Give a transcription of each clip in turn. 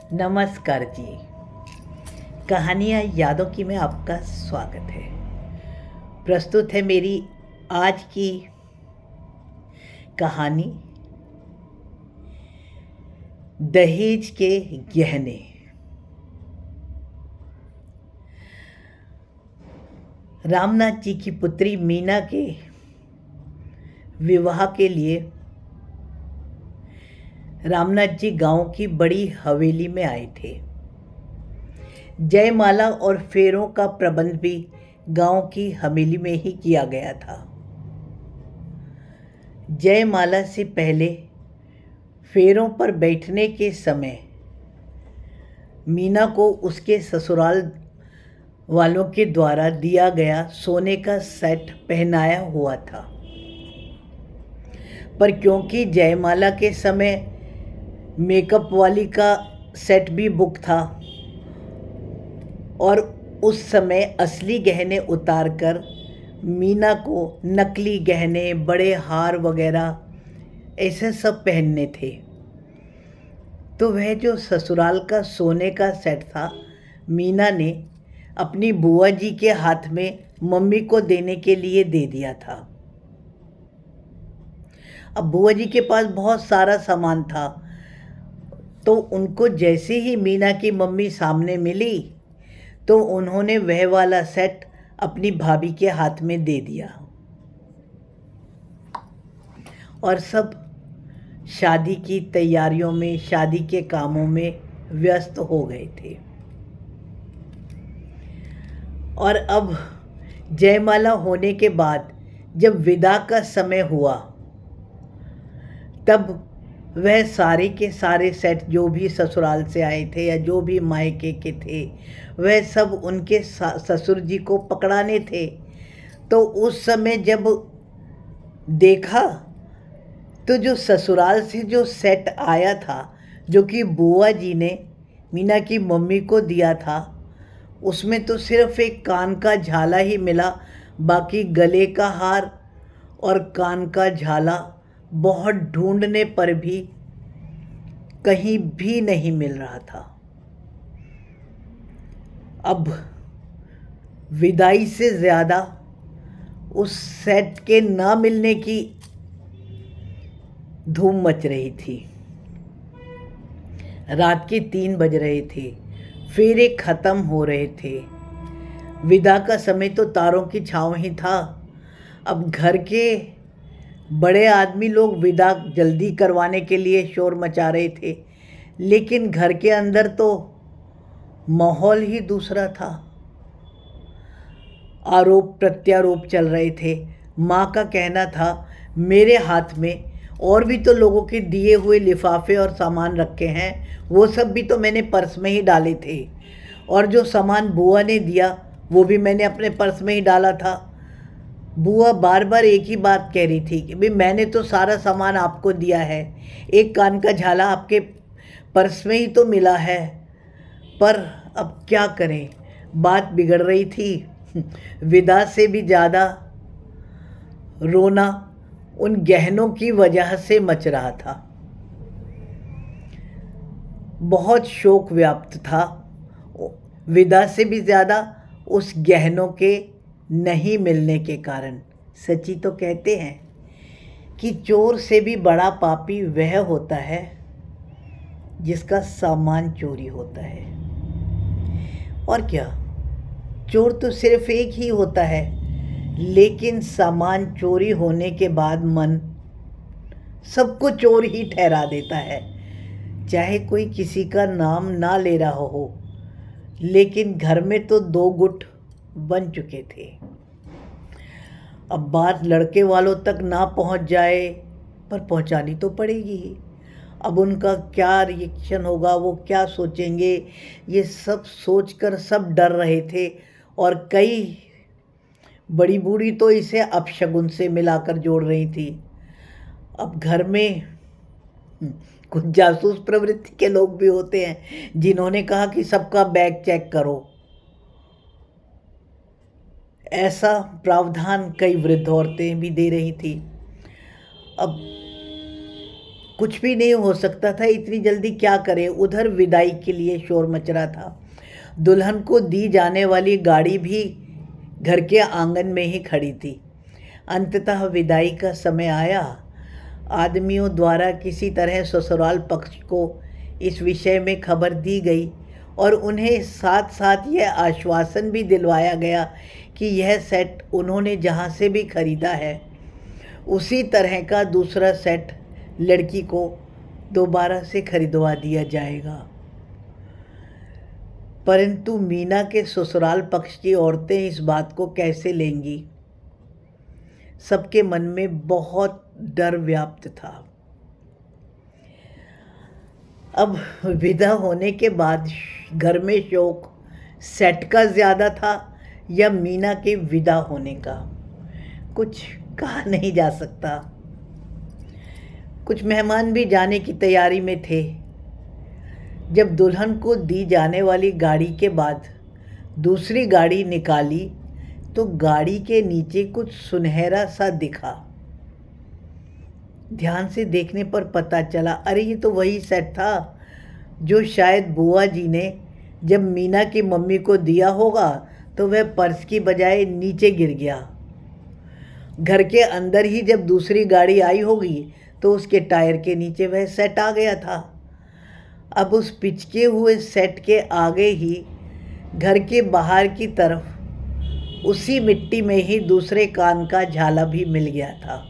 नमस्कार जी। कहानियाँ यादों की में आपका स्वागत है। प्रस्तुत है मेरी आज की कहानी, दहेज के गहने। रामनाथ जी की पुत्री मीना के विवाह के लिए रामनाथ जी गांव की बड़ी हवेली में आए थे। जयमाला और फेरों का प्रबंध भी गांव की हवेली में ही किया गया था। जयमाला से पहले फेरों पर बैठने के समय मीना को उसके ससुराल वालों के द्वारा दिया गया सोने का सेट पहनाया हुआ था, पर क्योंकि जयमाला के समय मेकअप वाली का सेट भी बुक था और उस समय असली गहने उतारकर मीना को नकली गहने, बड़े हार वगैरह ऐसे सब पहनने थे, तो वह जो ससुराल का सोने का सेट था मीना ने अपनी बुआ जी के हाथ में मम्मी को देने के लिए दे दिया था। अब बुआ जी के पास बहुत सारा सामान था, तो उनको जैसे ही मीना की मम्मी सामने मिली तो उन्होंने वह वाला सेट अपनी भाभी के हाथ में दे दिया और सब शादी की तैयारियों में, शादी के कामों में व्यस्त हो गए थे। और अब जयमाला होने के बाद जब विदा का समय हुआ, तब वह सारे के सारे सेट जो भी ससुराल से आए थे या जो भी मायके के थे, वह सब उनके ससुर जी को पकड़ाने थे। तो उस समय जब देखा तो जो ससुराल से जो सेट आया था, जो कि बुआ जी ने मीना की मम्मी को दिया था, उसमें तो सिर्फ एक कान का झाला ही मिला, बाकी गले का हार और कान का झाला बहुत ढूंढने पर भी कहीं भी नहीं मिल रहा था। अब विदाई से ज़्यादा उस सेट के ना मिलने की धूम मच रही थी। रात के 3 बज रहे थे, फेरे ख़त्म हो रहे थे, विदा का समय तो तारों की छाँव ही था। अब घर के बड़े आदमी लोग विदा जल्दी करवाने के लिए शोर मचा रहे थे, लेकिन घर के अंदर तो माहौल ही दूसरा था। आरोप प्रत्यारोप चल रहे थे। माँ का कहना था, मेरे हाथ में और भी तो लोगों के दिए हुए लिफाफे और सामान रखे हैं, वो सब भी तो मैंने पर्स में ही डाले थे, और जो सामान बुआ ने दिया वो भी मैंने अपने पर्स में ही डाला था। बुआ बार बार एक ही बात कह रही थी कि भाई मैंने तो सारा सामान आपको दिया है, एक कान का झाला आपके पर्स में ही तो मिला है, पर अब क्या करें, बात बिगड़ रही थी। विदा से भी ज़्यादा रोना उन गहनों की वजह से मच रहा था। बहुत शोक व्याप्त था, विदा से भी ज़्यादा उस गहनों के नहीं मिलने के कारण। सच्ची तो कहते हैं कि चोर से भी बड़ा पापी वह होता है जिसका सामान चोरी होता है। और क्या, चोर तो सिर्फ एक ही होता है, लेकिन सामान चोरी होने के बाद मन सबको चोर ही ठहरा देता है, चाहे कोई किसी का नाम ना ले रहा हो। लेकिन घर में तो 2 गुट बन चुके थे। अब बात लड़के वालों तक ना पहुंच जाए, पर पहुंचानी तो पड़ेगी ही। अब उनका क्या रिएक्शन होगा, वो क्या सोचेंगे, ये सब सोचकर सब डर रहे थे। और कई बड़ी बूढ़ी तो इसे अपशगुन से मिलाकर जोड़ रही थी। अब घर में कुछ जासूस प्रवृत्ति के लोग भी होते हैं, जिन्होंने कहा कि सबका बैग चेक करो। ऐसा प्रावधान कई वृद्ध औरतें भी दे रही थी। अब कुछ भी नहीं हो सकता था, इतनी जल्दी क्या करें। उधर विदाई के लिए शोर मच रहा था। दुल्हन को दी जाने वाली गाड़ी भी घर के आंगन में ही खड़ी थी। अंततः विदाई का समय आया। आदमियों द्वारा किसी तरह ससुराल पक्ष को इस विषय में खबर दी गई और उन्हें साथ साथ यह आश्वासन भी दिलवाया गया कि यह सेट उन्होंने जहाँ से भी खरीदा है उसी तरह का दूसरा सेट लड़की को दोबारा से खरीदवा दिया जाएगा। परंतु मीना के ससुराल पक्ष की औरतें इस बात को कैसे लेंगी? सबके मन में बहुत डर व्याप्त था। अब विदा होने के बाद घर में शोक सेट का ज़्यादा था या मीना के विदा होने का, कुछ कहा नहीं जा सकता। कुछ मेहमान भी जाने की तैयारी में थे। जब दुल्हन को दी जाने वाली गाड़ी के बाद दूसरी गाड़ी निकाली तो गाड़ी के नीचे कुछ सुनहरा सा दिखा। ध्यान से देखने पर पता चला, अरे ये तो वही सेट था जो शायद बुआ जी ने जब मीना की मम्मी को दिया होगा तो वह पर्स की बजाय नीचे गिर गया। घर के अंदर ही जब दूसरी गाड़ी आई होगी तो उसके टायर के नीचे वह सेट आ गया था। अब उस पिचके हुए सेट के आगे ही घर के बाहर की तरफ उसी मिट्टी में ही दूसरे कान का झाला भी मिल गया था।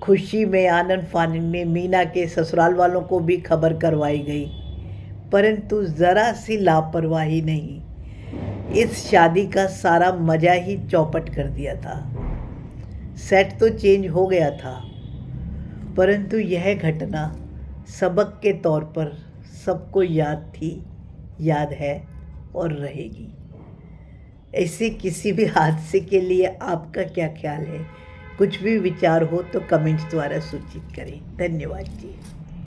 खुशी में आनंद फानन में मीना के ससुराल वालों को भी खबर करवाई गई, परंतु ज़रा सी लापरवाही नहीं इस शादी का सारा मज़ा ही चौपट कर दिया था। सेट तो चेंज हो गया था, परंतु यह घटना सबक के तौर पर सबको याद थी, याद है और रहेगी। ऐसे किसी भी हादसे के लिए आपका क्या ख्याल है? कुछ भी विचार हो तो कमेंट्स द्वारा सूचित करें। धन्यवाद जी।